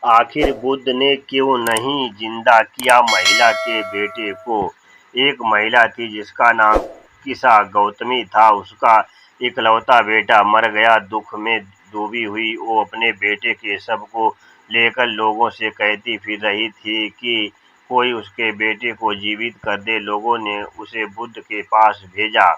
आखिर बुद्ध ने क्यों नहीं जिंदा किया महिला के बेटे को। एक महिला थी जिसका नाम किसा गौतमी था। उसका इकलौता बेटा मर गया। दुख में डूबी हुई वो अपने बेटे के शव को लेकर लोगों से कहती फिर रही थी कि कोई उसके बेटे को जीवित कर दे। लोगों ने उसे बुद्ध के पास भेजा।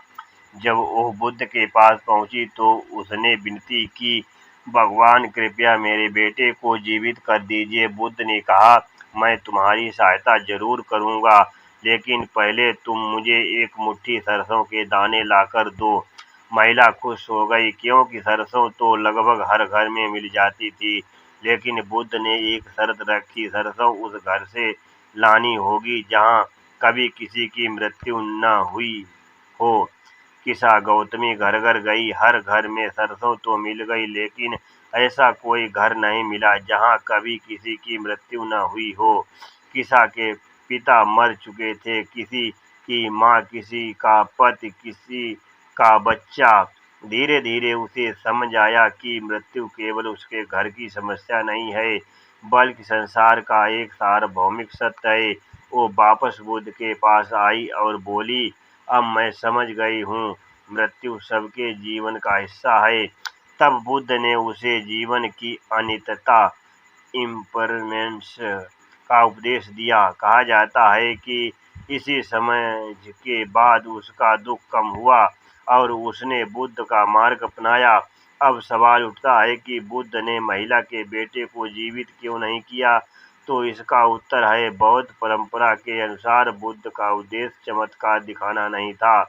जब वो बुद्ध के पास पहुंची तो उसने विनती की, भगवान कृपया मेरे बेटे को जीवित कर दीजिए। बुद्ध ने कहा, मैं तुम्हारी सहायता जरूर करूंगा, लेकिन पहले तुम मुझे एक मुट्ठी सरसों के दाने लाकर दो। महिला खुश हो गई क्योंकि सरसों तो लगभग हर घर में मिल जाती थी, लेकिन बुद्ध ने एक शर्त रखी, सरसों उस घर से लानी होगी जहां कभी किसी की मृत्यु न हुई हो। किसा गौतमी घर घर गई। हर घर में सरसों तो मिल गई, लेकिन ऐसा कोई घर नहीं मिला जहां कभी किसी की मृत्यु न हुई हो। किसा के पिता मर चुके थे, किसी की माँ, किसी का पति, किसी का बच्चा। धीरे धीरे उसे समझ आया कि मृत्यु केवल उसके घर की समस्या नहीं है, बल्कि संसार का एक सार्वभौमिक सत्य है। वो वापस बुद्ध के पास आई और बोली, अब मैं समझ गई हूँ, मृत्यु सबके जीवन का हिस्सा है। तब बुद्ध ने उसे जीवन की अनित्यता, इम्परमेंस का उपदेश दिया। कहा जाता है कि इसी समझ के बाद उसका दुख कम हुआ और उसने बुद्ध का मार्ग अपनाया। अब सवाल उठता है कि बुद्ध ने महिला के बेटे को जीवित क्यों नहीं किया। तो इसका उत्तर है, बौद्ध परंपरा के अनुसार बुद्ध का उद्देश्य चमत्कार दिखाना नहीं था।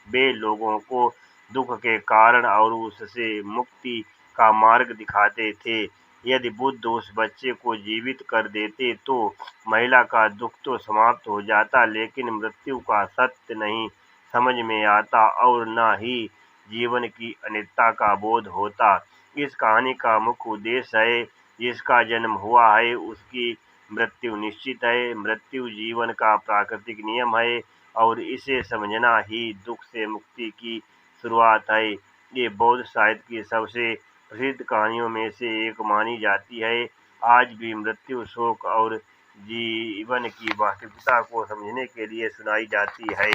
वे लोगों को दुख के कारण और उससे मुक्ति का मार्ग दिखाते थे। यदि बुद्ध उस बच्चे को जीवित कर देते तो महिला का दुख तो समाप्त हो जाता, लेकिन मृत्यु का सत्य नहीं समझ में आता और न ही जीवन की अनित्यता का बोध होता। इस कहानी का मुख्य उद्देश्य है, जिसका जन्म हुआ है उसकी मृत्यु निश्चित है। मृत्यु जीवन का प्राकृतिक नियम है और इसे समझना ही दुख से मुक्ति की शुरुआत है। ये बौद्ध साहित्य की सबसे प्रसिद्ध कहानियों में से एक मानी जाती है। आज भी मृत्यु, शोक और जीवन की वास्तविकता को समझने के लिए सुनाई जाती है।